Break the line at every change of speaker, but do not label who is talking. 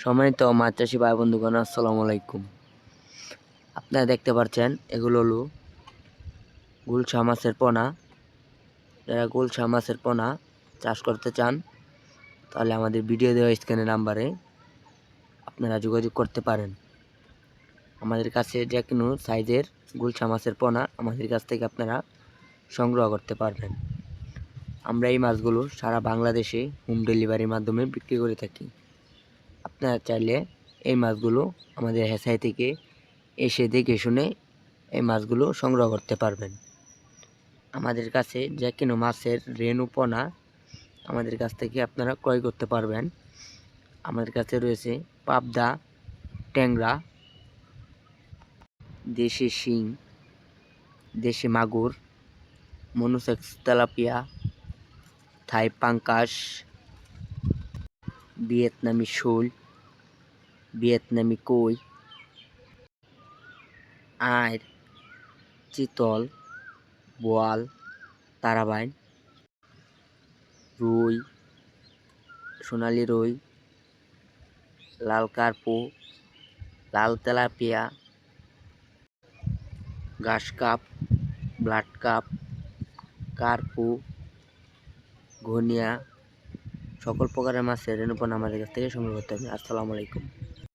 সম্মানিত মাছ চাষি ভাই বন্ধুগণ, আসসালামু আলাইকুম। আপনারা দেখতে পাচ্ছেন এগুলো হলো গুলশা মাছের পোনা। যারা গুলশা মাছের পোনা চাষ করতে চান তাহলে আমাদের ভিডিও দেওয়া স্ক্রিনে নাম্বারে আপনারা যোগাযোগ করতে পারেন। আমাদের কাছে যে কোনো সাইজের গুলশা মাছের পোনা আমাদের কাছ থেকে আপনারা সংগ্রহ করতে পারবেন। আমরা এই মাছগুলো সারা বাংলাদেশে হোম ডেলিভারির মাধ্যমে বিক্রি করে থাকি। আপনারা চাইলে এই মাছগুলো আমাদের হেসাই থেকে এসে দেখে শুনে এই মাছগুলো সংগ্রহ করতে পারবেন। আমাদের কাছে যে কোনো মাছের রেণু পোনা আমাদের কাছ থেকে আপনারা ক্রয় করতে পারবেন। আমাদের কাছে রয়েছে পাবদা, ট্যাংরা, দেশি শিং, দেশি মাগুর, মনোসেক্স তেলাপিয়া, থাই পাঙ্কাশ, ভিয়েতনামি শোল, ভিয়েতনামি কই, আইর, চিতল, বোয়াল, তারাবাইন, রুই, সোনালি রুই, লাল কার্পু, লাল তেলাপিয়া, ঘাস কাপ, ব্লাড কাপ, কার্পু, ঘনিয়া সকল প্রকারের মাছের রেণু পোনা আমাদের কাছ থেকে সংগ্রহ করতে হবে। আসসালামু আলাইকুম।